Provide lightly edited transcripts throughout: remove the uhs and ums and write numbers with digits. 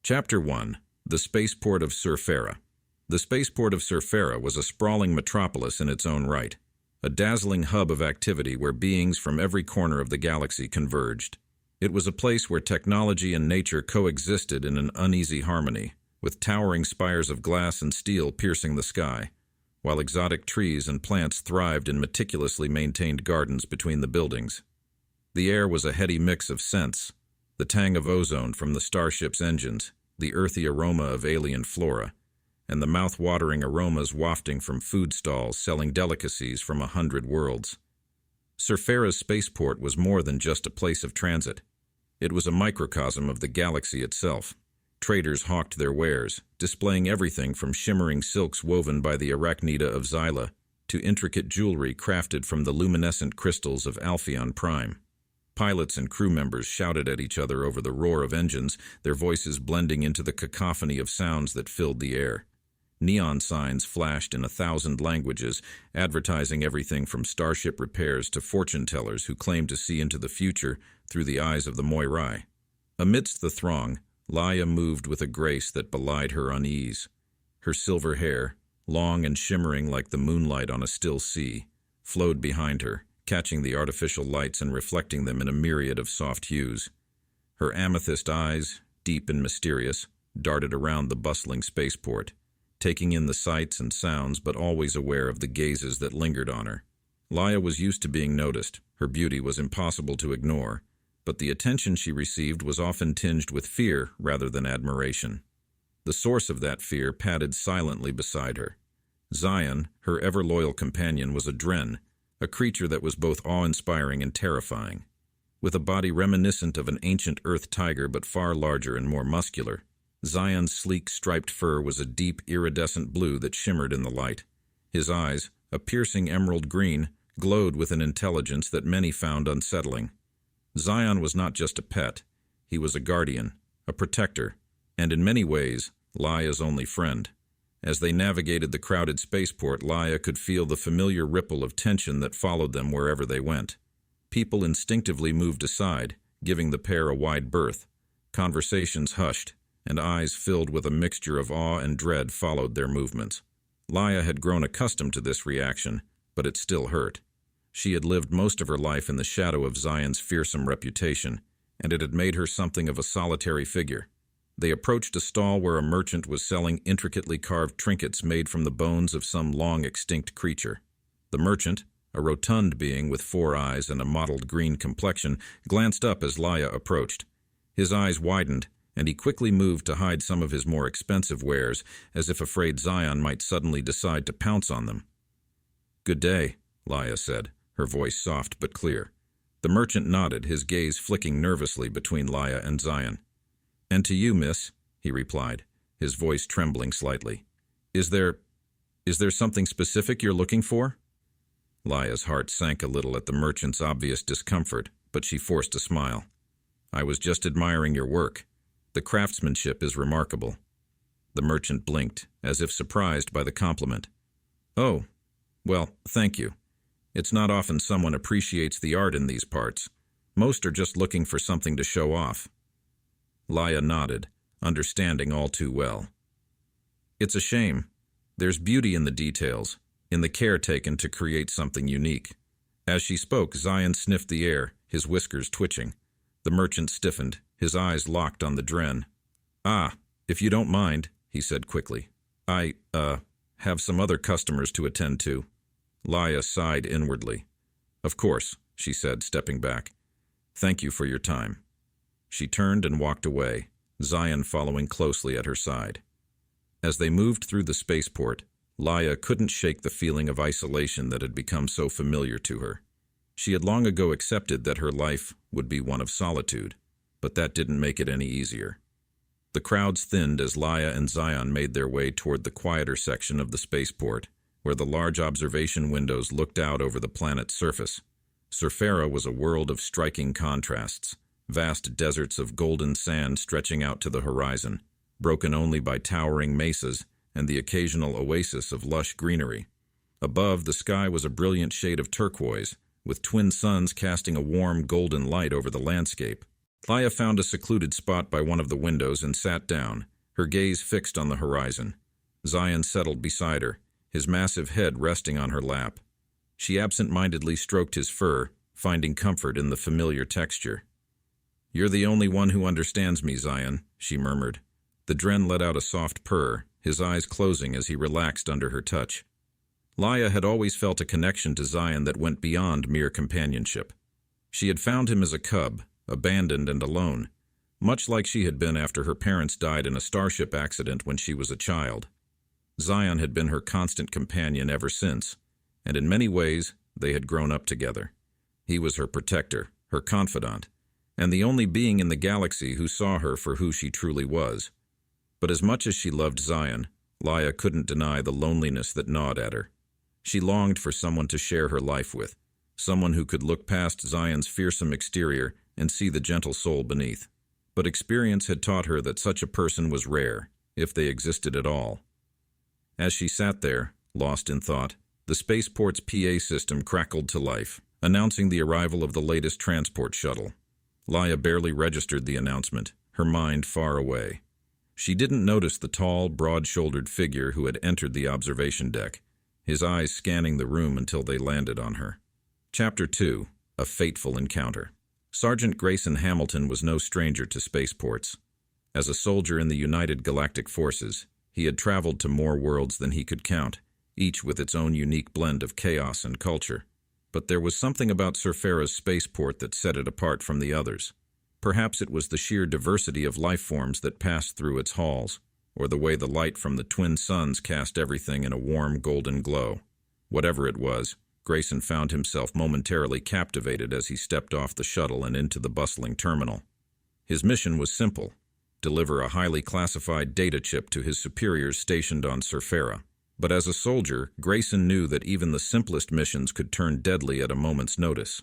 Chapter 1. The Spaceport of Surfera. The Spaceport of Surfera was a sprawling metropolis in its own right, a dazzling hub of activity where beings from every corner of the galaxy converged. It was a place where technology and nature coexisted in an uneasy harmony, with towering spires of glass and steel piercing the sky, while exotic trees and plants thrived in meticulously maintained gardens between the buildings. The air was a heady mix of scents, the tang of ozone from the starship's engines, the earthy aroma of alien flora, and the mouth-watering aromas wafting from food stalls selling delicacies from 100 worlds. Surfera's spaceport was more than just a place of transit. It was a microcosm of the galaxy itself. Traders hawked their wares, displaying everything from shimmering silks woven by the arachnida of Xyla to intricate jewelry crafted from the luminescent crystals of Alpheon Prime. Pilots and crew members shouted at each other over the roar of engines, their voices blending into the cacophony of sounds that filled the air. Neon signs flashed in 1,000 languages, advertising everything from starship repairs to fortune-tellers who claimed to see into the future through the eyes of the Moirai. Amidst the throng, Laia moved with a grace that belied her unease. Her silver hair, long and shimmering like the moonlight on a still sea, flowed behind her, catching the artificial lights and reflecting them in a myriad of soft hues. Her amethyst eyes, deep and mysterious, darted around the bustling spaceport, taking in the sights and sounds but always aware of the gazes that lingered on her. Laia was used to being noticed. Her beauty was impossible to ignore, but the attention she received was often tinged with fear rather than admiration. The source of that fear padded silently beside her. Zion, her ever-loyal companion, was a Dren, a creature that was both awe-inspiring and terrifying. With a body reminiscent of an ancient earth tiger but far larger and more muscular, Zion's sleek striped fur was a deep iridescent blue that shimmered in the light. His eyes, a piercing emerald green, glowed with an intelligence that many found unsettling. Zion was not just a pet, he was a guardian, a protector, and in many ways, Laia's only friend. As they navigated the crowded spaceport, Laia could feel the familiar ripple of tension that followed them wherever they went. People instinctively moved aside, giving the pair a wide berth. Conversations hushed, and eyes filled with a mixture of awe and dread followed their movements. Laia had grown accustomed to this reaction, but it still hurt. She had lived most of her life in the shadow of Zion's fearsome reputation, and it had made her something of a solitary figure. They approached a stall where a merchant was selling intricately carved trinkets made from the bones of some long-extinct creature. The merchant, a rotund being with 4 eyes and a mottled green complexion, glanced up as Laia approached. His eyes widened, and he quickly moved to hide some of his more expensive wares, as if afraid Zion might suddenly decide to pounce on them. "Good day," Laia said, her voice soft but clear. The merchant nodded, his gaze flicking nervously between Laia and Zion. "And to you, miss," he replied, his voice trembling slightly. Is there something specific you're looking for?" Laia's heart sank a little at the merchant's obvious discomfort, but she forced a smile. "I was just admiring your work. The craftsmanship is remarkable." The merchant blinked, as if surprised by the compliment. "Oh, well, thank you. It's not often someone appreciates the art in these parts. Most are just looking for something to show off." Laia nodded, understanding all too well. "It's a shame. There's beauty in the details, in the care taken to create something unique." As she spoke, Zion sniffed the air, his whiskers twitching. The merchant stiffened, his eyes locked on the Dren. "Ah, if you don't mind," he said quickly. I have some other customers to attend to." Laia sighed inwardly. "Of course," she said, stepping back. "Thank you for your time." She turned and walked away, Zion following closely at her side. As they moved through the spaceport, Laia couldn't shake the feeling of isolation that had become so familiar to her. She had long ago accepted that her life would be one of solitude, but that didn't make it any easier. The crowds thinned as Laia and Zion made their way toward the quieter section of the spaceport, where the large observation windows looked out over the planet's surface. Surfera was a world of striking contrasts. Vast deserts of golden sand stretching out to the horizon, broken only by towering mesas and the occasional oasis of lush greenery. Above, the sky was a brilliant shade of turquoise, with twin suns casting a warm golden light over the landscape. Laya found a secluded spot by one of the windows and sat down, her gaze fixed on the horizon. Zion settled beside her, his massive head resting on her lap. She absent-mindedly stroked his fur, finding comfort in the familiar texture. "You're the only one who understands me, Zion," she murmured. The Dren let out a soft purr, his eyes closing as he relaxed under her touch. Laya had always felt a connection to Zion that went beyond mere companionship. She had found him as a cub, abandoned and alone, much like she had been after her parents died in a starship accident when she was a child. Zion had been her constant companion ever since, and in many ways they had grown up together. He was her protector, her confidant, and the only being in the galaxy who saw her for who she truly was. But as much as she loved Zion, Laya couldn't deny the loneliness that gnawed at her. She longed for someone to share her life with, someone who could look past Zion's fearsome exterior and see the gentle soul beneath. But experience had taught her that such a person was rare, if they existed at all. As she sat there, lost in thought, the spaceport's PA system crackled to life, announcing the arrival of the latest transport shuttle. Laya barely registered the announcement, her mind far away. She didn't notice the tall, broad-shouldered figure who had entered the observation deck, his eyes scanning the room until they landed on her. Chapter 2: A Fateful Encounter. Sergeant Grayson Hamilton was no stranger to spaceports. As a soldier in the United Galactic Forces, he had traveled to more worlds than he could count, each with its own unique blend of chaos and culture. But there was something about Surfera's spaceport that set it apart from the others. Perhaps it was the sheer diversity of life forms that passed through its halls, or the way the light from the twin suns cast everything in a warm golden glow. Whatever it was, Grayson found himself momentarily captivated as he stepped off the shuttle and into the bustling terminal. His mission was simple: deliver a highly classified data chip to his superiors stationed on Surfera. But as a soldier, Grayson knew that even the simplest missions could turn deadly at a moment's notice.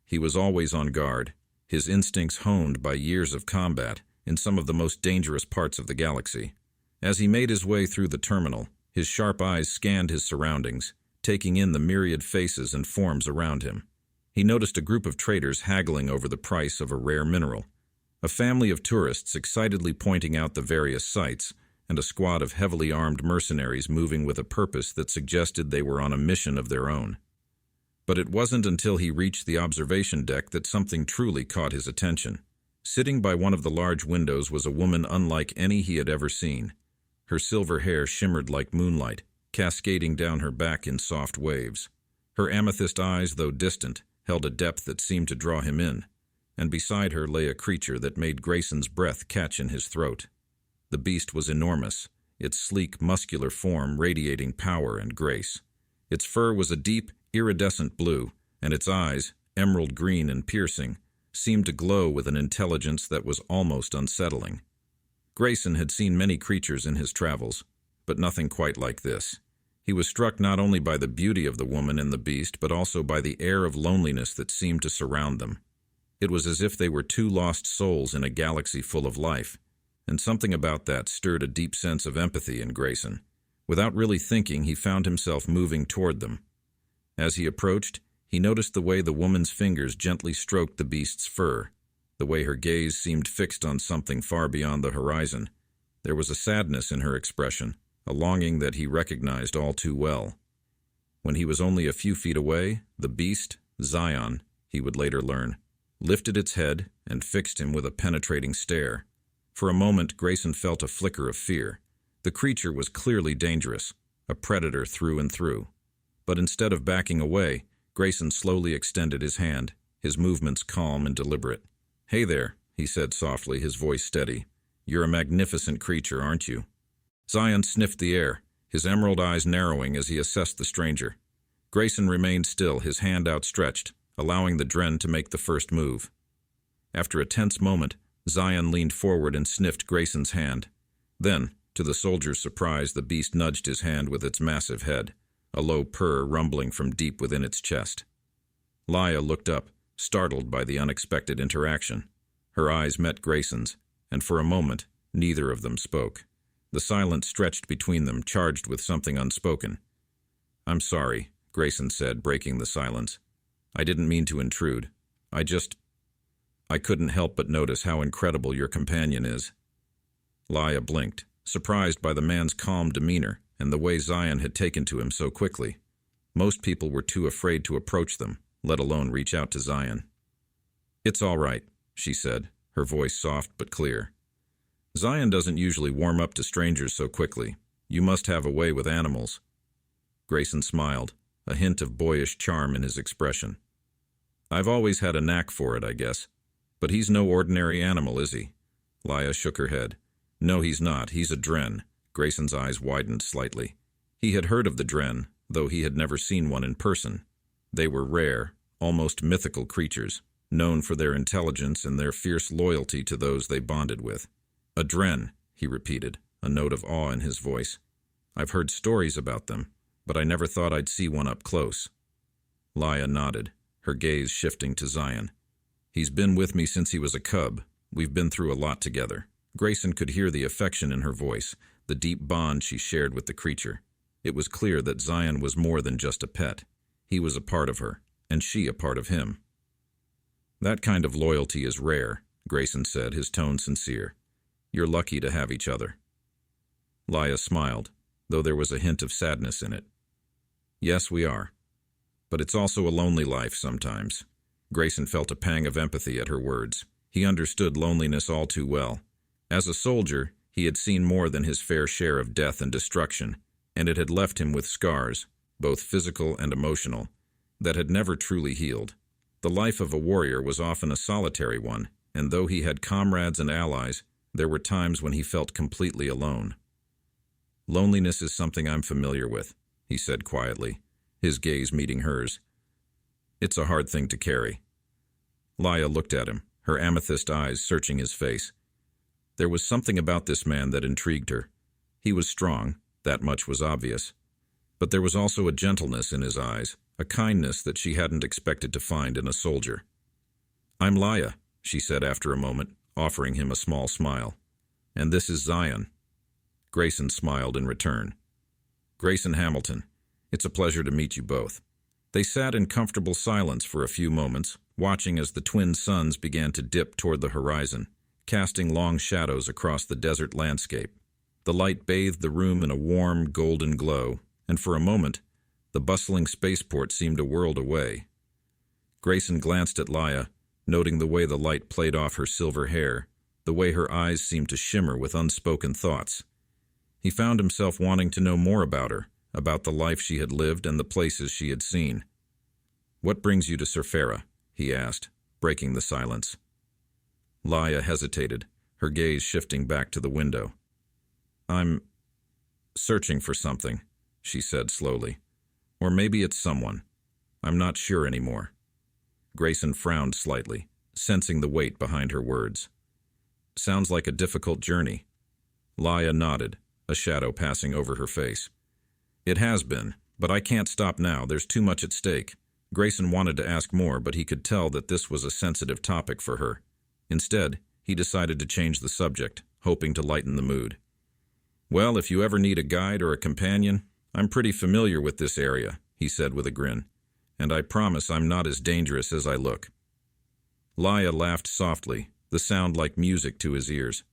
He was always on guard, his instincts honed by years of combat in some of the most dangerous parts of the galaxy. As he made his way through the terminal, his sharp eyes scanned his surroundings, taking in the myriad faces and forms around him. He noticed a group of traders haggling over the price of a rare mineral, a family of tourists excitedly pointing out the various sights, and a squad of heavily armed mercenaries moving with a purpose that suggested they were on a mission of their own. But it wasn't until he reached the observation deck that something truly caught his attention. Sitting by one of the large windows was a woman unlike any he had ever seen. Her silver hair shimmered like moonlight, cascading down her back in soft waves. Her amethyst eyes, though distant, held a depth that seemed to draw him in, and beside her lay a creature that made Grayson's breath catch in his throat. The beast was enormous, its sleek, muscular form radiating power and grace. Its fur was a deep, iridescent blue, and its eyes, emerald green and piercing, seemed to glow with an intelligence that was almost unsettling. Grayson had seen many creatures in his travels, but nothing quite like this. He was struck not only by the beauty of the woman and the beast, but also by the air of loneliness that seemed to surround them. It was as if they were two lost souls in a galaxy full of life, and something about that stirred a deep sense of empathy in Grayson. Without really thinking, he found himself moving toward them. As he approached, he noticed the way the woman's fingers gently stroked the beast's fur, the way her gaze seemed fixed on something far beyond the horizon. There was a sadness in her expression, a longing that he recognized all too well. When he was only a few feet away, the beast, Zion, he would later learn, lifted its head and fixed him with a penetrating stare. For a moment, Grayson felt a flicker of fear. The creature was clearly dangerous, a predator through and through. But instead of backing away, Grayson slowly extended his hand, his movements calm and deliberate. "Hey there," he said softly, his voice steady. "You're a magnificent creature, aren't you?" Zion sniffed the air, his emerald eyes narrowing as he assessed the stranger. Grayson remained still, his hand outstretched, allowing the Dren to make the first move. After a tense moment, Zion leaned forward and sniffed Grayson's hand. Then, to the soldier's surprise, the beast nudged his hand with its massive head, a low purr rumbling from deep within its chest. Laya looked up, startled by the unexpected interaction. Her eyes met Grayson's, and for a moment, neither of them spoke. The silence stretched between them, charged with something unspoken. "I'm sorry," Grayson said, breaking the silence. "I didn't mean to intrude. I just..." I couldn't help but notice how incredible your companion is. Laia blinked, surprised by the man's calm demeanor and the way Zion had taken to him so quickly. Most people were too afraid to approach them, let alone reach out to Zion. "It's all right," she said, her voice soft but clear. "Zion doesn't usually warm up to strangers so quickly. You must have a way with animals." Grayson smiled, a hint of boyish charm in his expression. "I've always had a knack for it, I guess. But he's no ordinary animal, is he?" Laia shook her head. "No, he's not. He's a dren." Grayson's eyes widened slightly. He had heard of the dren, though he had never seen one in person. They were rare, almost mythical creatures, known for their intelligence and their fierce loyalty to those they bonded with. "A dren," he repeated, a note of awe in his voice. "I've heard stories about them, but I never thought I'd see one up close." Laia nodded, her gaze shifting to Zion. "He's been with me since he was a cub. We've been through a lot together." Grayson could hear the affection in her voice, the deep bond she shared with the creature. It was clear that Zion was more than just a pet. He was a part of her, and she a part of him. "That kind of loyalty is rare," Grayson said, his tone sincere. "You're lucky to have each other." Laia smiled, though there was a hint of sadness in it. "Yes, we are. But it's also a lonely life sometimes." Grayson felt a pang of empathy at her words. He understood loneliness all too well. As a soldier, he had seen more than his fair share of death and destruction, and it had left him with scars, both physical and emotional, that had never truly healed. The life of a warrior was often a solitary one, and though he had comrades and allies, there were times when he felt completely alone. "Loneliness is something I'm familiar with," he said quietly, his gaze meeting hers. "It's a hard thing to carry." Laia looked at him, her amethyst eyes searching his face. There was something about this man that intrigued her. He was strong, that much was obvious. But there was also a gentleness in his eyes, a kindness that she hadn't expected to find in a soldier. "I'm Laia," she said after a moment, offering him a small smile. "And this is Zion." Grayson smiled in return. "Grayson Hamilton, it's a pleasure to meet you both." They sat in comfortable silence for a few moments, watching as the twin suns began to dip toward the horizon, casting long shadows across the desert landscape. The light bathed the room in a warm, golden glow, and for a moment, the bustling spaceport seemed a world away. Grayson glanced at Laia, noting the way the light played off her silver hair, the way her eyes seemed to shimmer with unspoken thoughts. He found himself wanting to know more about her, about the life she had lived and the places she had seen. "What brings you to Surfera?" he asked, breaking the silence. Laia hesitated, her gaze shifting back to the window. "I'm searching for something," she said slowly. "Or maybe it's someone. I'm not sure anymore." Grayson frowned slightly, sensing the weight behind her words. "Sounds like a difficult journey." Laia nodded, a shadow passing over her face. "It has been, but I can't stop now. There's too much at stake." Grayson wanted to ask more, but he could tell that this was a sensitive topic for her. Instead, he decided to change the subject, hoping to lighten the mood. "Well, if you ever need a guide or a companion, I'm pretty familiar with this area," he said with a grin. "And I promise I'm not as dangerous as I look." Laia laughed softly, the sound like music to his ears.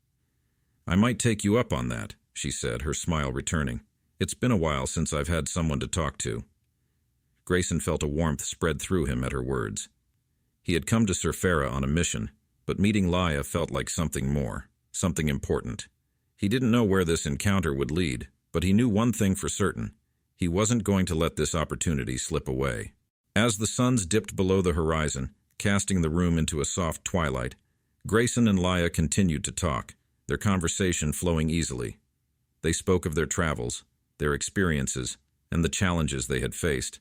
"I might take you up on that," she said, her smile returning. "It's been a while since I've had someone to talk to." Grayson felt a warmth spread through him at her words. He had come to Surfera on a mission, but meeting Laia felt like something more, something important. He didn't know where this encounter would lead, but he knew one thing for certain. He wasn't going to let this opportunity slip away. As the suns dipped below the horizon, casting the room into a soft twilight, Grayson and Laia continued to talk, their conversation flowing easily. They spoke of their travels, their experiences, and the challenges they had faced.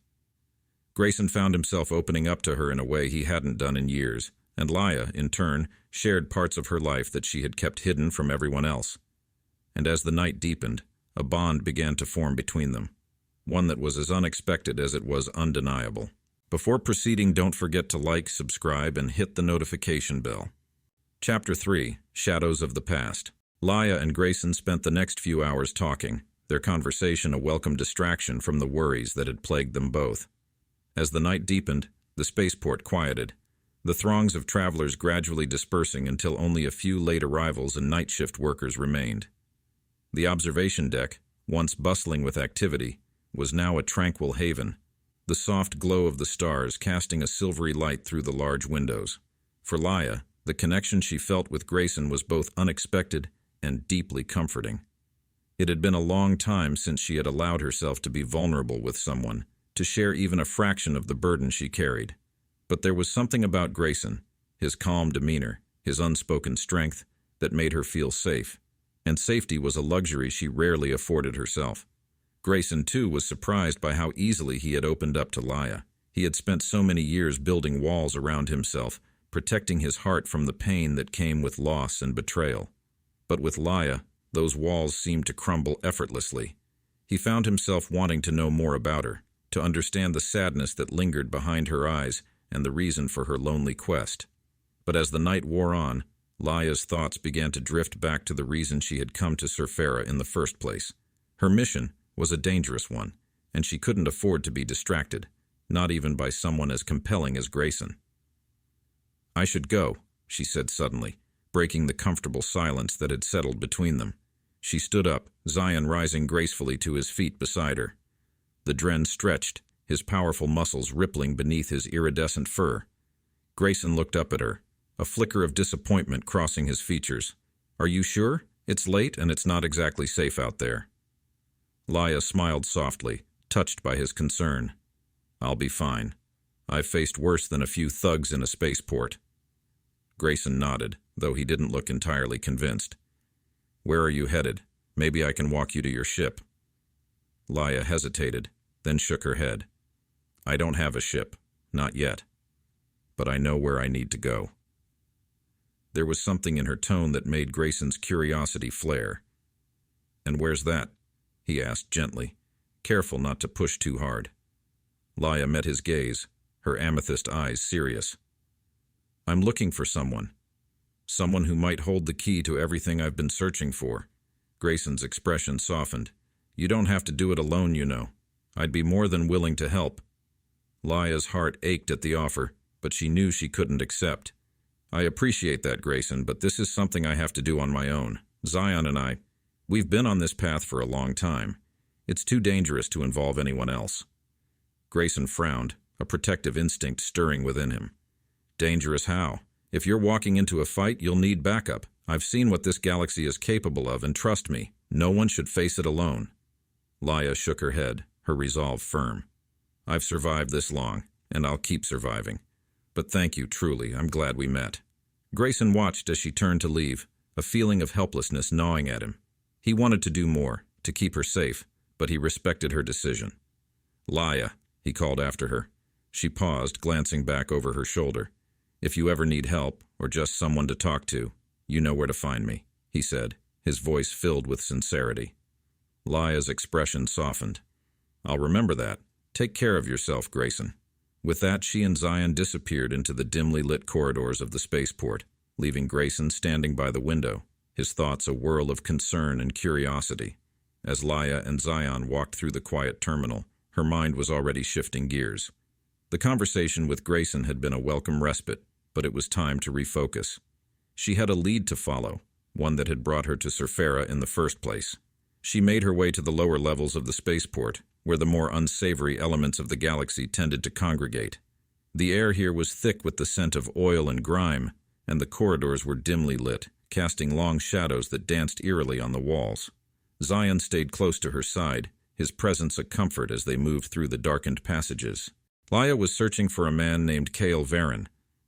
Grayson found himself opening up to her in a way he hadn't done in years, and Laia, in turn, shared parts of her life that she had kept hidden from everyone else. And as the night deepened, a bond began to form between them, one that was as unexpected as it was undeniable. Before proceeding, don't forget to like, subscribe, and hit the notification bell. Chapter 3, Shadows of the Past. Laia and Grayson spent the next few hours talking, their conversation a welcome distraction from the worries that had plagued them both. As the night deepened, the spaceport quieted. the throngs of travelers gradually dispersing until only a few late arrivals and night shift workers remained. The observation deck, once bustling with activity, was now a tranquil haven, the soft glow of the stars casting a silvery light through the large windows. For Laia, the connection she felt with Grayson was both unexpected and deeply comforting. It had been a long time since she had allowed herself to be vulnerable with someone, to share even a fraction of the burden she carried. But there was something about Grayson, his calm demeanor, his unspoken strength, that made her feel safe. And safety was a luxury she rarely afforded herself. Grayson, too, was surprised by how easily he had opened up to Laia. He had spent so many years building walls around himself, protecting his heart from the pain that came with loss and betrayal. But with Laia, those walls seemed to crumble effortlessly. He found himself wanting to know more about her, to understand the sadness that lingered behind her eyes and the reason for her lonely quest. But as the night wore on, Laia's thoughts began to drift back to the reason she had come to Surfera in the first place. Her mission was a dangerous one, and she couldn't afford to be distracted, not even by someone as compelling as Grayson. "I should go," she said suddenly, breaking the comfortable silence that had settled between them. She stood up, Zion rising gracefully to his feet beside her. The Dren stretched, his powerful muscles rippling beneath his iridescent fur. Grayson looked up at her, a flicker of disappointment crossing his features. "Are you sure? It's late and it's not exactly safe out there." Laia smiled softly, touched by his concern. "I'll be fine. I've faced worse than a few thugs in a spaceport." Grayson nodded, though he didn't look entirely convinced. "Where are you headed? Maybe I can walk you to your ship." Laia hesitated, then shook her head. "I don't have a ship, not yet. But I know where I need to go." There was something in her tone that made Grayson's curiosity flare. "And where's that?" he asked gently, careful not to push too hard. Laia met his gaze, her amethyst eyes serious. "I'm looking for someone. Someone who might hold the key to everything I've been searching for." Grayson's expression softened. "You don't have to do it alone, you know. I'd be more than willing to help." Laia's heart ached at the offer, but she knew she couldn't accept. "I appreciate that, Grayson, but this is something I have to do on my own. Zion and we've been on this path for a long time. It's too dangerous to involve anyone else." Grayson frowned, a protective instinct stirring within him. "Dangerous how? If you're walking into a fight, you'll need backup. I've seen what this galaxy is capable of, and trust me, no one should face it alone." Laia shook her head, her resolve firm. "I've survived this long, and I'll keep surviving. But thank you, truly, I'm glad we met." Grayson watched as she turned to leave, a feeling of helplessness gnawing at him. He wanted to do more, to keep her safe, but he respected her decision. "Laia," he called after her. She paused, glancing back over her shoulder. "If you ever need help, or just someone to talk to, you know where to find me," he said, his voice filled with sincerity. Laia's expression softened. "I'll remember that. Take care of yourself, Grayson." With that, she and Zion disappeared into the dimly lit corridors of the spaceport, leaving Grayson standing by the window, his thoughts a whirl of concern and curiosity. As Laia and Zion walked through the quiet terminal, her mind was already shifting gears. The conversation with Grayson had been a welcome respite, but it was time to refocus. She had a lead to follow, one that had brought her to Surfera in the first place. She made her way to the lower levels of the spaceport, where the more unsavory elements of the galaxy tended to congregate. The air here was thick with the scent of oil and grime, and the corridors were dimly lit, casting long shadows that danced eerily on the walls. Zion stayed close to her side, his presence a comfort as they moved through the darkened passages. Laia was searching for a man named Cale Varen,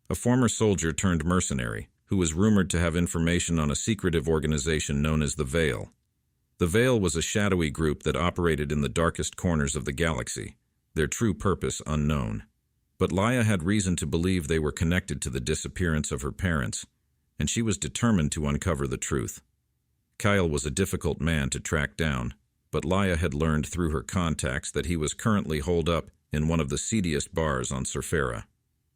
a former soldier turned mercenary, who was rumored to have information on a secretive organization known as the Veil. The Veil was a shadowy group that operated in the darkest corners of the galaxy, their true purpose unknown. But Laia had reason to believe they were connected to the disappearance of her parents, and she was determined to uncover the truth. Kyle was a difficult man to track down, but Laia had learned through her contacts that he was currently holed up in one of the seediest bars on Surfera.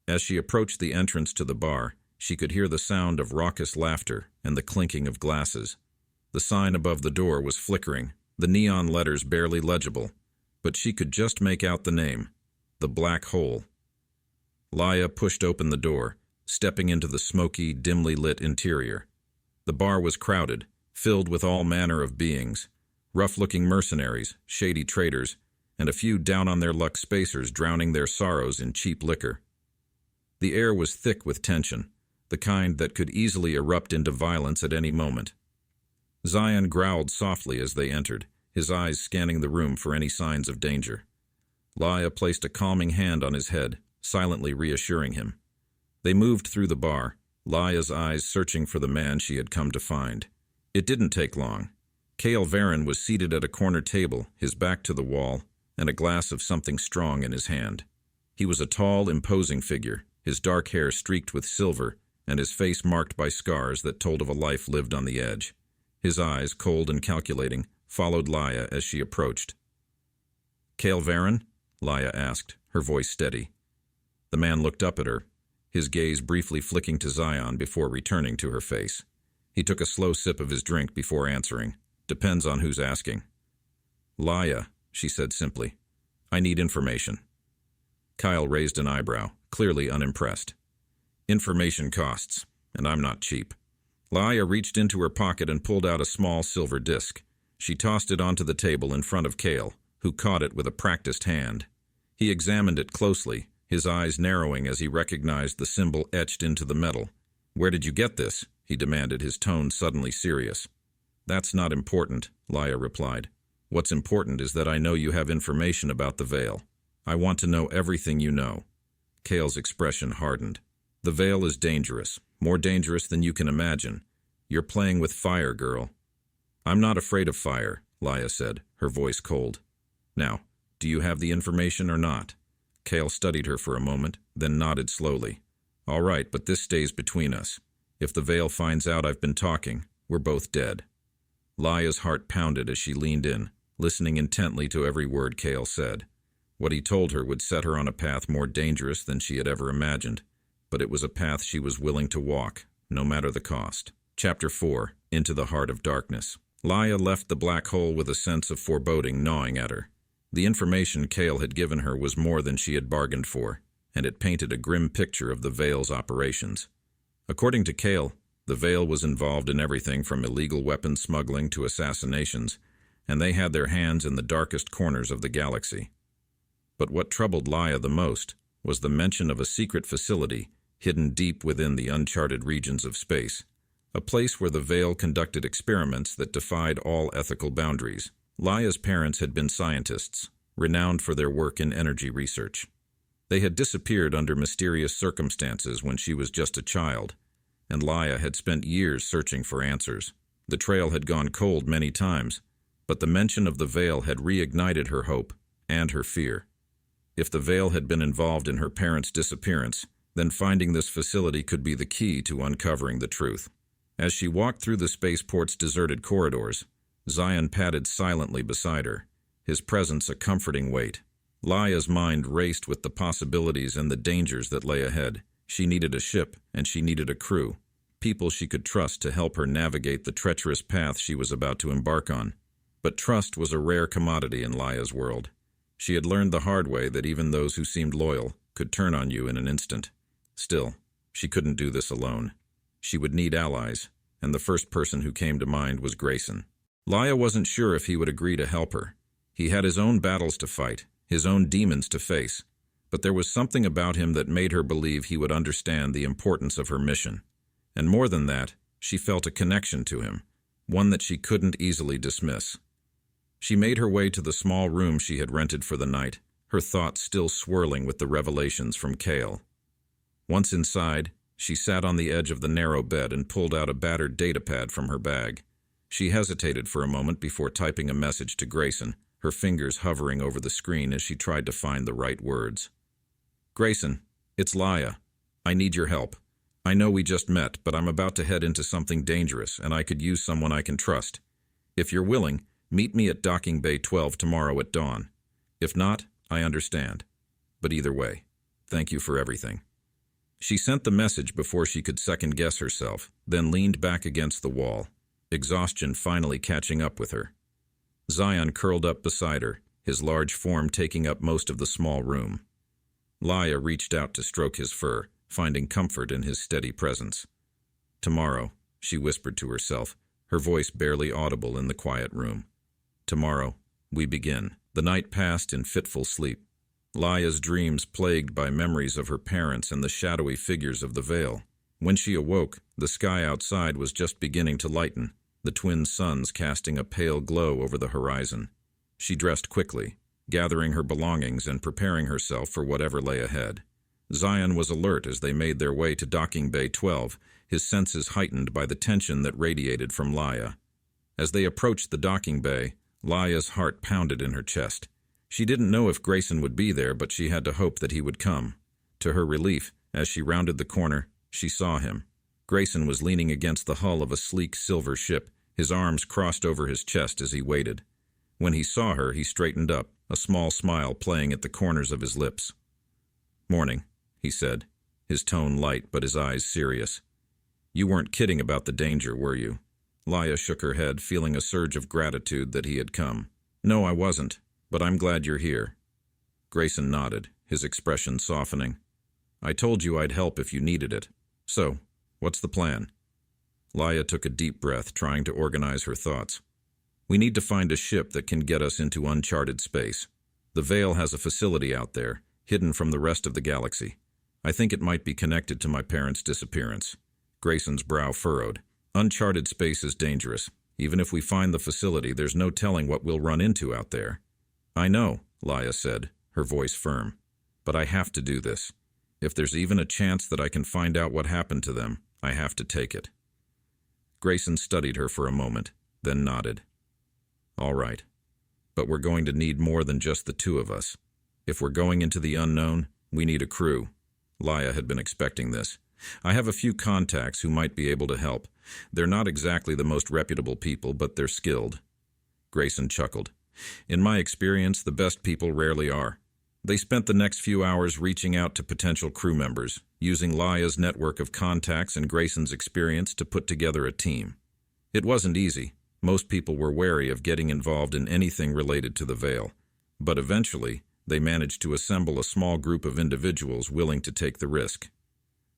As she approached the entrance to the bar, she could hear the sound of raucous laughter and the clinking of glasses. The sign above the door was flickering, the neon letters barely legible, but she could just make out the name, the Black Hole. Laia pushed open the door, stepping into the smoky, dimly lit interior. The bar was crowded, filled with all manner of beings, rough-looking mercenaries, shady traders, and a few down-on-their-luck spacers drowning their sorrows in cheap liquor. The air was thick with tension, the kind that could easily erupt into violence at any moment. Zion growled softly as they entered, his eyes scanning the room for any signs of danger. Laia placed a calming hand on his head, silently reassuring him. They moved through the bar, Laia's eyes searching for the man she had come to find. It didn't take long. Cale Varen was seated at a corner table, his back to the wall, and a glass of something strong in his hand. He was a tall, imposing figure, his dark hair streaked with silver, and his face marked by scars that told of a life lived on the edge. His eyes, cold and calculating, followed Laia as she approached. "Cale Varen?" Laia asked, her voice steady. The man looked up at her, his gaze briefly flicking to Zion before returning to her face. He took a slow sip of his drink before answering. "Depends on who's asking." "Laia," she said simply. "I need information." Kyle raised an eyebrow, clearly unimpressed. "Information costs, and I'm not cheap." Laia reached into her pocket and pulled out a small silver disc. She tossed it onto the table in front of Cale, who caught it with a practiced hand. He examined it closely, his eyes narrowing as he recognized the symbol etched into the metal. "Where did you get this?" he demanded, his tone suddenly serious. "That's not important," Laia replied. "What's important is that I know you have information about the Veil. I want to know everything you know." Cale's expression hardened. "The Veil is dangerous, more dangerous than you can imagine. You're playing with fire, girl." "I'm not afraid of fire," Laia said, her voice cold. "Now, do you have the information or not?" Cale studied her for a moment, then nodded slowly. "All right, but this stays between us. If the Veil finds out I've been talking, we're both dead." Laia's heart pounded as she leaned in, listening intently to every word Cale said. What he told her would set her on a path more dangerous than she had ever imagined, but it was a path she was willing to walk, no matter the cost. Chapter 4, Into the Heart of Darkness. Laia left the black hole with a sense of foreboding gnawing at her. The information Cale had given her was more than she had bargained for, and it painted a grim picture of the Veil's operations. According to Cale, the Veil was involved in everything from illegal weapons smuggling to assassinations, and they had their hands in the darkest corners of the galaxy. But what troubled Laia the most was the mention of a secret facility hidden deep within the uncharted regions of space, a place where the Veil conducted experiments that defied all ethical boundaries. Laia's parents had been scientists, renowned for their work in energy research. They had disappeared under mysterious circumstances when she was just a child, and Laia had spent years searching for answers. The trail had gone cold many times, but the mention of the Veil had reignited her hope and her fear. If the Veil had been involved in her parents' disappearance, then finding this facility could be the key to uncovering the truth. As she walked through the spaceport's deserted corridors, Zion padded silently beside her, his presence a comforting weight. Laia's mind raced with the possibilities and the dangers that lay ahead. She needed a ship, and she needed a crew, people she could trust to help her navigate the treacherous path she was about to embark on. But trust was a rare commodity in Laia's world. She had learned the hard way that even those who seemed loyal could turn on you in an instant. Still, she couldn't do this alone. She would need allies, and the first person who came to mind was Grayson. Laia wasn't sure if he would agree to help her. He had his own battles to fight, his own demons to face, but there was something about him that made her believe he would understand the importance of her mission. And more than that, she felt a connection to him, one that she couldn't easily dismiss. She made her way to the small room she had rented for the night, her thoughts still swirling with the revelations from Cale. Once inside, she sat on the edge of the narrow bed and pulled out a battered datapad from her bag. She hesitated for a moment before typing a message to Grayson, her fingers hovering over the screen as she tried to find the right words. "Grayson, it's Laia. I need your help. I know we just met, but I'm about to head into something dangerous, and I could use someone I can trust. If you're willing, meet me at Docking Bay 12 tomorrow at dawn. If not, I understand. But either way, thank you for everything." She sent the message before she could second-guess herself, then leaned back against the wall, exhaustion finally catching up with her. Zion curled up beside her, his large form taking up most of the small room. Laia reached out to stroke his fur, finding comfort in his steady presence. "Tomorrow," she whispered to herself, her voice barely audible in the quiet room. "Tomorrow, we begin." The night passed in fitful sleep. Laya's dreams plagued by memories of her parents and the shadowy figures of the veil. When she awoke, the sky outside was just beginning to lighten, the twin suns casting a pale glow over the horizon. She dressed quickly, gathering her belongings and preparing herself for whatever lay ahead. Zion was alert as they made their way to Docking Bay 12, his senses heightened by the tension that radiated from Laya. As they approached the docking bay, Laya's heart pounded in her chest. She didn't know if Grayson would be there, but she had to hope that he would come. To her relief, as she rounded the corner, she saw him. Grayson was leaning against the hull of a sleek silver ship, his arms crossed over his chest as he waited. When he saw her, he straightened up, a small smile playing at the corners of his lips. "Morning," he said, his tone light but his eyes serious. "You weren't kidding about the danger, were you?" Laya shook her head, feeling a surge of gratitude that he had come. "No, I wasn't, but I'm glad you're here." Grayson nodded, his expression softening. "I told you I'd help if you needed it. So, what's the plan?" Laya took a deep breath, trying to organize her thoughts. "We need to find a ship that can get us into uncharted space. The Veil has a facility out there, hidden from the rest of the galaxy. I think it might be connected to my parents' disappearance." Grayson's brow furrowed. "Uncharted space is dangerous. Even if we find the facility, there's no telling what we'll run into out there." "I know," Laya said, her voice firm. "But I have to do this. If there's even a chance that I can find out what happened to them, I have to take it." Grayson studied her for a moment, then nodded. "All right. But we're going to need more than just the two of us. If we're going into the unknown, we need a crew." Laya had been expecting this. "I have a few contacts who might be able to help. They're not exactly the most reputable people, but they're skilled." Grayson chuckled. "In my experience, the best people rarely are." They spent the next few hours reaching out to potential crew members, using Laya's network of contacts and Grayson's experience to put together a team. It wasn't easy. Most people were wary of getting involved in anything related to the Veil. But eventually, they managed to assemble a small group of individuals willing to take the risk.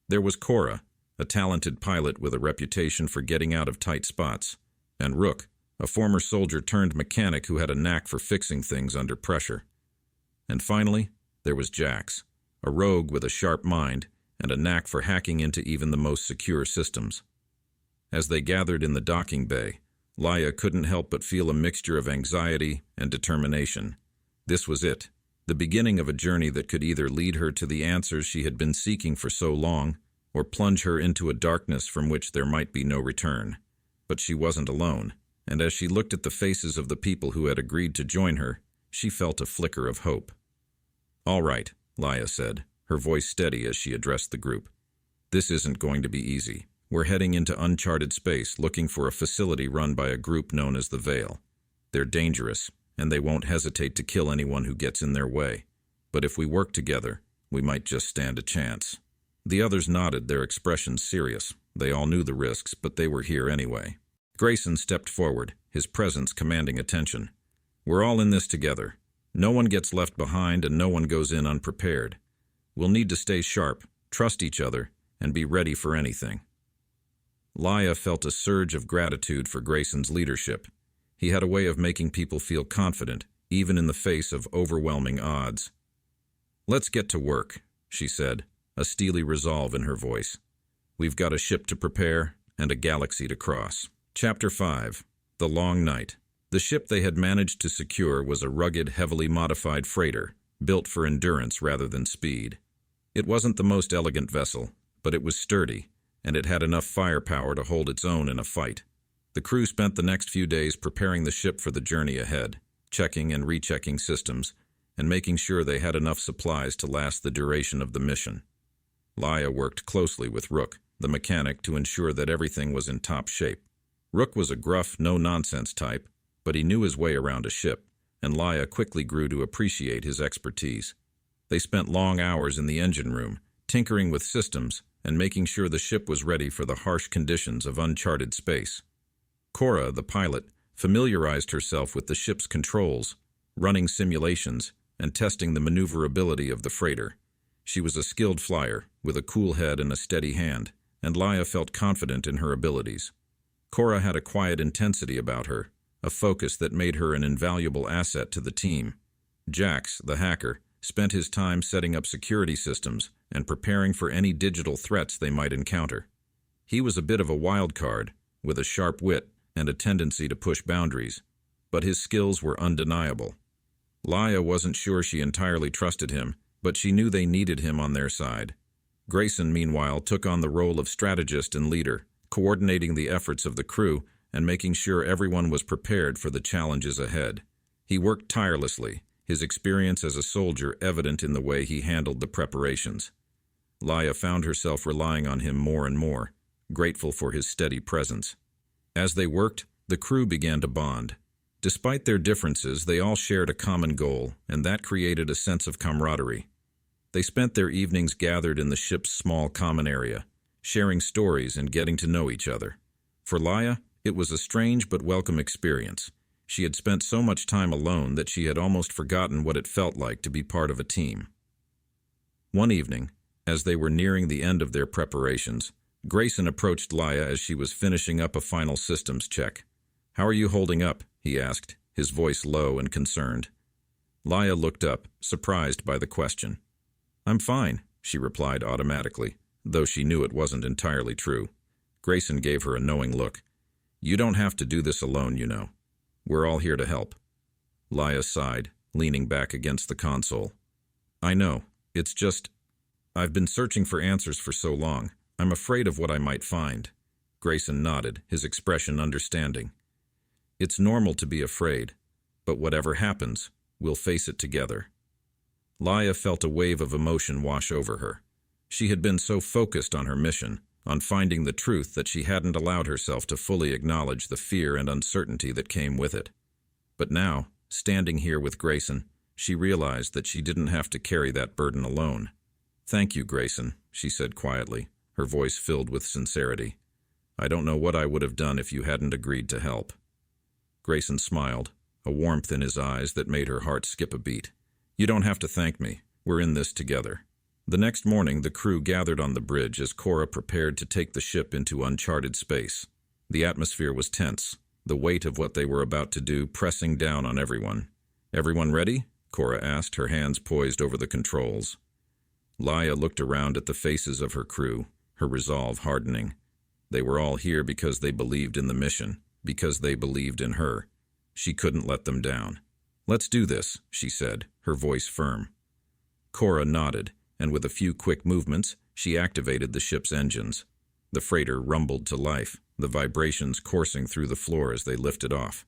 There was Cora, a talented pilot with a reputation for getting out of tight spots, and Rook, a former soldier-turned-mechanic who had a knack for fixing things under pressure. And finally, there was Jax, a rogue with a sharp mind and a knack for hacking into even the most secure systems. As they gathered in the docking bay, Laya couldn't help but feel a mixture of anxiety and determination. This was it, the beginning of a journey that could either lead her to the answers she had been seeking for so long, or plunge her into a darkness from which there might be no return. But she wasn't alone, and as she looked at the faces of the people who had agreed to join her, she felt a flicker of hope. "All right," Laya said, her voice steady as she addressed the group. "This isn't going to be easy. We're heading into uncharted space, looking for a facility run by a group known as the Veil. They're dangerous, and they won't hesitate to kill anyone who gets in their way. But if we work together, we might just stand a chance." The others nodded, their expressions serious. They all knew the risks, but they were here anyway. Grayson stepped forward, his presence commanding attention. "We're all in this together. No one gets left behind and no one goes in unprepared. We'll need to stay sharp, trust each other, and be ready for anything." Laya felt a surge of gratitude for Grayson's leadership. He had a way of making people feel confident, even in the face of overwhelming odds. "Let's get to work," she said, a steely resolve in her voice. "We've got a ship to prepare and a galaxy to cross." Chapter 5. The Long Night. The ship they had managed to secure was a rugged, heavily modified freighter, built for endurance rather than speed. It wasn't the most elegant vessel, but it was sturdy, and it had enough firepower to hold its own in a fight. The crew spent the next few days preparing the ship for the journey ahead, checking and rechecking systems, and making sure they had enough supplies to last the duration of the mission. Laya worked closely with Rook, the mechanic, to ensure that everything was in top shape. Rook was a gruff, no-nonsense type, but he knew his way around a ship, and Laya quickly grew to appreciate his expertise. They spent long hours in the engine room, tinkering with systems and making sure the ship was ready for the harsh conditions of uncharted space. Cora, the pilot, familiarized herself with the ship's controls, running simulations, and testing the maneuverability of the freighter. She was a skilled flyer, with a cool head and a steady hand, and Laia felt confident in her abilities. Cora had a quiet intensity about her, a focus that made her an invaluable asset to the team. Jax, the hacker, spent his time setting up security systems and preparing for any digital threats they might encounter. He was a bit of a wild card, with a sharp wit and a tendency to push boundaries, but his skills were undeniable. Laia wasn't sure she entirely trusted him, but she knew they needed him on their side. Grayson, meanwhile, took on the role of strategist and leader, coordinating the efforts of the crew and making sure everyone was prepared for the challenges ahead. He worked tirelessly, his experience as a soldier evident in the way he handled the preparations. Laia found herself relying on him more and more, grateful for his steady presence. As they worked, the crew began to bond. Despite their differences, they all shared a common goal, and that created a sense of camaraderie. They spent their evenings gathered in the ship's small common area, sharing stories and getting to know each other. For Laia, it was a strange but welcome experience. She had spent so much time alone that she had almost forgotten what it felt like to be part of a team. One evening, as they were nearing the end of their preparations, Grayson approached Laia as she was finishing up a final systems check. "How are you holding up?" he asked, his voice low and concerned. Laia looked up, surprised by the question. "I'm fine," she replied automatically, though she knew it wasn't entirely true. Grayson gave her a knowing look. "You don't have to do this alone, you know. We're all here to help." Laia sighed, leaning back against the console. "I know. It's just, I've been searching for answers for so long. I'm afraid of what I might find." Grayson nodded, his expression understanding. "It's normal to be afraid, but whatever happens, we'll face it together." Laia felt a wave of emotion wash over her. She had been so focused on her mission, on finding the truth, that she hadn't allowed herself to fully acknowledge the fear and uncertainty that came with it. But now, standing here with Grayson, she realized that she didn't have to carry that burden alone. "Thank you, Grayson," she said quietly, her voice filled with sincerity. "I don't know what I would have done if you hadn't agreed to help." Grayson smiled, a warmth in his eyes that made her heart skip a beat. "You don't have to thank me. We're in this together." The next morning, the crew gathered on the bridge as Cora prepared to take the ship into uncharted space. The atmosphere was tense, the weight of what they were about to do pressing down on everyone. "Everyone ready?" Cora asked, her hands poised over the controls. Laia looked around at the faces of her crew, her resolve hardening. They were all here because they believed in the mission, because they believed in her. She couldn't let them down. "Let's do this," she said, her voice firm. Cora nodded, and with a few quick movements, she activated the ship's engines. The freighter rumbled to life, the vibrations coursing through the floor as they lifted off.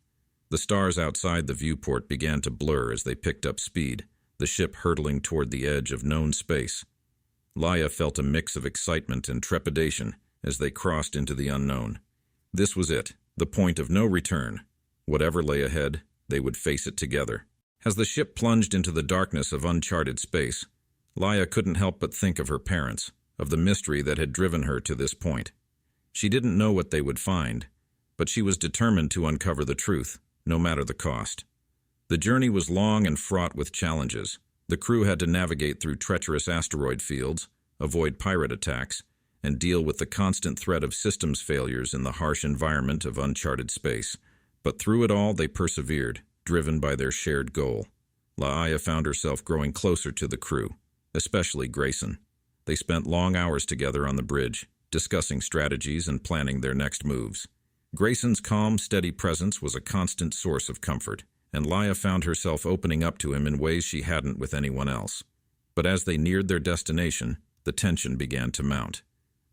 The stars outside the viewport began to blur as they picked up speed, the ship hurtling toward the edge of known space. Laia felt a mix of excitement and trepidation as they crossed into the unknown. This was it, the point of no return. Whatever lay ahead, they would face it together. As the ship plunged into the darkness of uncharted space, Laia couldn't help but think of her parents, of the mystery that had driven her to this point. She didn't know what they would find, but she was determined to uncover the truth, no matter the cost. The journey was long and fraught with challenges. The crew had to navigate through treacherous asteroid fields, avoid pirate attacks, and deal with the constant threat of systems failures in the harsh environment of uncharted space. But through it all, they persevered, driven by their shared goal. Laia found herself growing closer to the crew, especially Grayson. They spent long hours together on the bridge, discussing strategies and planning their next moves. Grayson's calm, steady presence was a constant source of comfort, and Laia found herself opening up to him in ways she hadn't with anyone else. But as they neared their destination, the tension began to mount.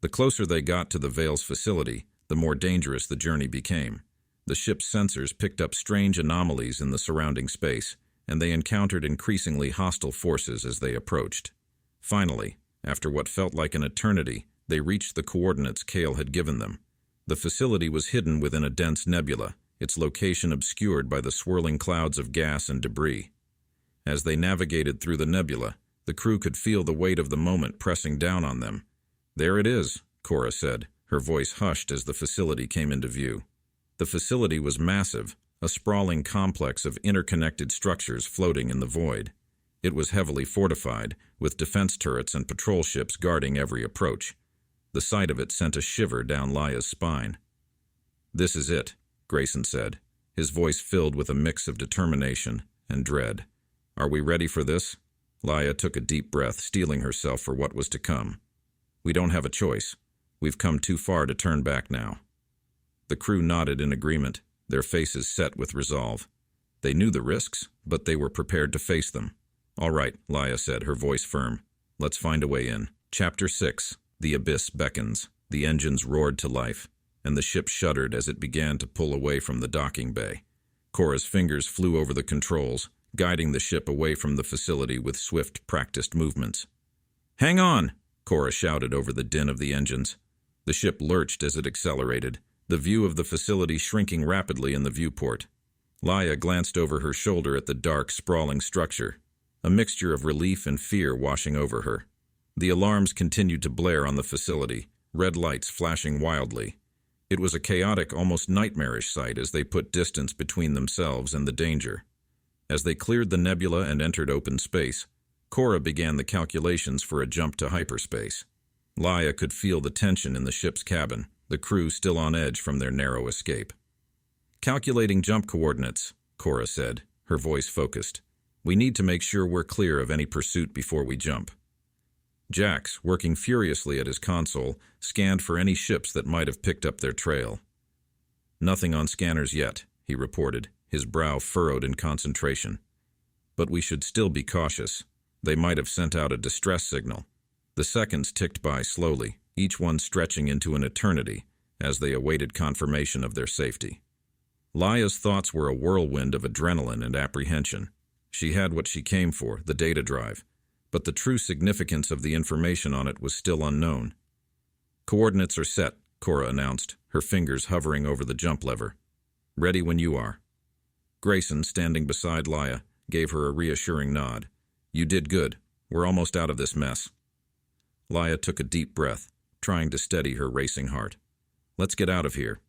The closer they got to the Vale's facility, the more dangerous the journey became. The ship's sensors picked up strange anomalies in the surrounding space, and they encountered increasingly hostile forces as they approached. Finally, after what felt like an eternity, they reached the coordinates Kale had given them. The facility was hidden within a dense nebula, its location obscured by the swirling clouds of gas and debris. As they navigated through the nebula, the crew could feel the weight of the moment pressing down on them. "There it is," Cora said, her voice hushed as the facility came into view. The facility was massive, a sprawling complex of interconnected structures floating in the void. It was heavily fortified, with defense turrets and patrol ships guarding every approach. The sight of it sent a shiver down Laya's spine. "This is it," Grayson said, his voice filled with a mix of determination and dread. "Are we ready for this?" Laya took a deep breath, steeling herself for what was to come. "We don't have a choice. We've come too far to turn back now." The crew nodded in agreement, their faces set with resolve. They knew the risks, but they were prepared to face them. "All right," Laya said, her voice firm. "Let's find a way in." Chapter 6. The abyss beckons. The engines roared to life, and the ship shuddered as it began to pull away from the docking bay. Cora's fingers flew over the controls, guiding the ship away from the facility with swift, practiced movements. "Hang on!" Cora shouted over the din of the engines. The ship lurched as it accelerated, the view of the facility shrinking rapidly in the viewport. Laya glanced over her shoulder at the dark, sprawling structure, a mixture of relief and fear washing over her. The alarms continued to blare on the facility, red lights flashing wildly. It was a chaotic, almost nightmarish sight as they put distance between themselves and the danger. As they cleared the nebula and entered open space, Cora began the calculations for a jump to hyperspace. Laya could feel the tension in the ship's cabin, the crew still on edge from their narrow escape. "Calculating jump coordinates," Cora said, her voice focused. "We need to make sure we're clear of any pursuit before we jump." Jax, working furiously at his console, scanned for any ships that might have picked up their trail. "Nothing on scanners yet," he reported, his brow furrowed in concentration. "But we should still be cautious. They might have sent out a distress signal." The seconds ticked by slowly, each one stretching into an eternity, as they awaited confirmation of their safety. Laya's thoughts were a whirlwind of adrenaline and apprehension. She had what she came for, the data drive, but the true significance of the information on it was still unknown. "Coordinates are set," Cora announced, her fingers hovering over the jump lever. "Ready when you are." Grayson, standing beside Laya, gave her a reassuring nod. "You did good. We're almost out of this mess." Laya took a deep breath, trying to steady her racing heart. "Let's get out of here."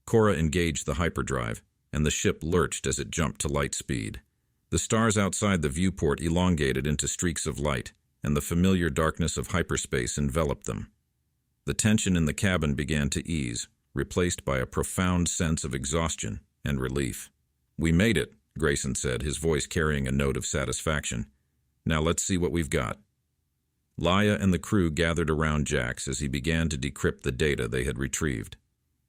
Cora engaged the hyperdrive, and the ship lurched as it jumped to light speed. The stars outside the viewport elongated into streaks of light, and the familiar darkness of hyperspace enveloped them. The tension in the cabin began to ease, replaced by a profound sense of exhaustion and relief. "We made it," Grayson said, his voice carrying a note of satisfaction. "Now let's see what we've got." Laya and the crew gathered around Jax as he began to decrypt the data they had retrieved.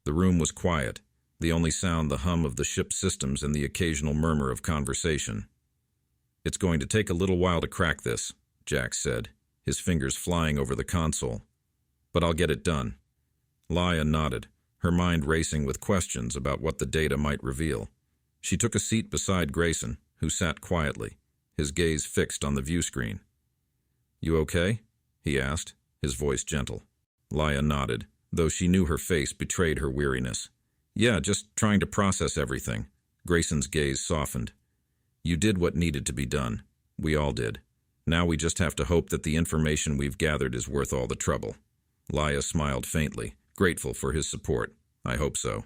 The room was quiet, the only sound the hum of the ship's systems and the occasional murmur of conversation. "It's going to take a little while to crack this," Jax said, his fingers flying over the console. "But I'll get it done." Laya nodded, her mind racing with questions about what the data might reveal. She took a seat beside Grayson, who sat quietly, his gaze fixed on the view screen. "You okay?" he asked, his voice gentle. Laya nodded, though she knew her face betrayed her weariness. "Yeah, just trying to process everything." Grayson's gaze softened. "You did what needed to be done. We all did. Now we just have to hope that the information we've gathered is worth all the trouble." Laya smiled faintly, grateful for his support. "I hope so."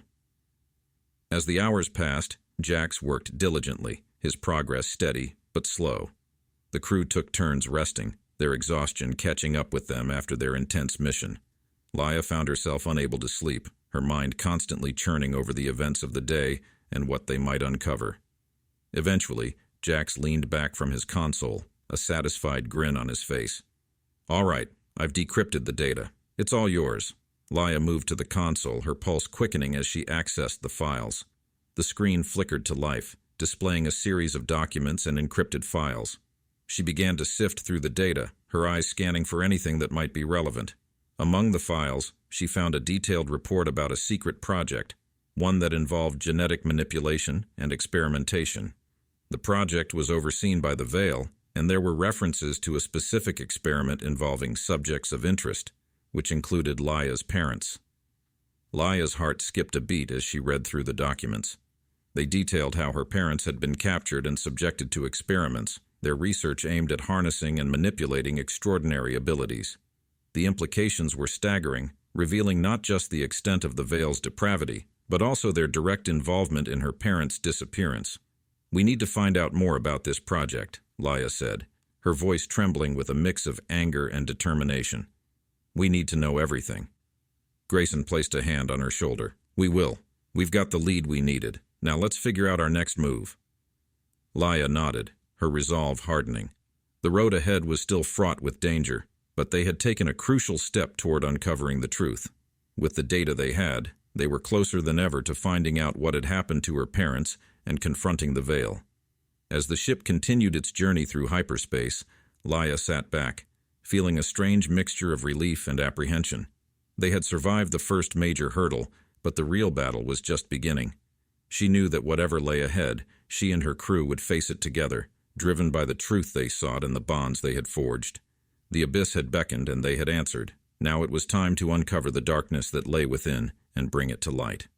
As the hours passed, Jax worked diligently, his progress steady but slow. The crew took turns resting, their exhaustion catching up with them after their intense mission. Laya found herself unable to sleep, her mind constantly churning over the events of the day and what they might uncover. Eventually, Jax leaned back from his console, a satisfied grin on his face. "All right, I've decrypted the data. It's all yours." Laya moved to the console, her pulse quickening as she accessed the files. The screen flickered to life, displaying a series of documents and encrypted files. She began to sift through the data, her eyes scanning for anything that might be relevant. Among the files, she found a detailed report about a secret project, one that involved genetic manipulation and experimentation. The project was overseen by the Veil, and there were references to a specific experiment involving subjects of interest, which included Laya's parents. Laya's heart skipped a beat as she read through the documents. They detailed how her parents had been captured and subjected to experiments, their research aimed at harnessing and manipulating extraordinary abilities. The implications were staggering, revealing not just the extent of the Veil's depravity, but also their direct involvement in her parents' disappearance. "We need to find out more about this project," Laya said, her voice trembling with a mix of anger and determination. "We need to know everything." Grayson placed a hand on her shoulder. "We will. We've got the lead we needed. Now let's figure out our next move." Laia nodded, her resolve hardening. The road ahead was still fraught with danger, but they had taken a crucial step toward uncovering the truth. With the data they had, they were closer than ever to finding out what had happened to her parents and confronting the Veil. As the ship continued its journey through hyperspace, Laia sat back, feeling a strange mixture of relief and apprehension. They had survived the first major hurdle, but the real battle was just beginning. She knew that whatever lay ahead, she and her crew would face it together, driven by the truth they sought and the bonds they had forged. The abyss had beckoned and they had answered. Now it was time to uncover the darkness that lay within and bring it to light.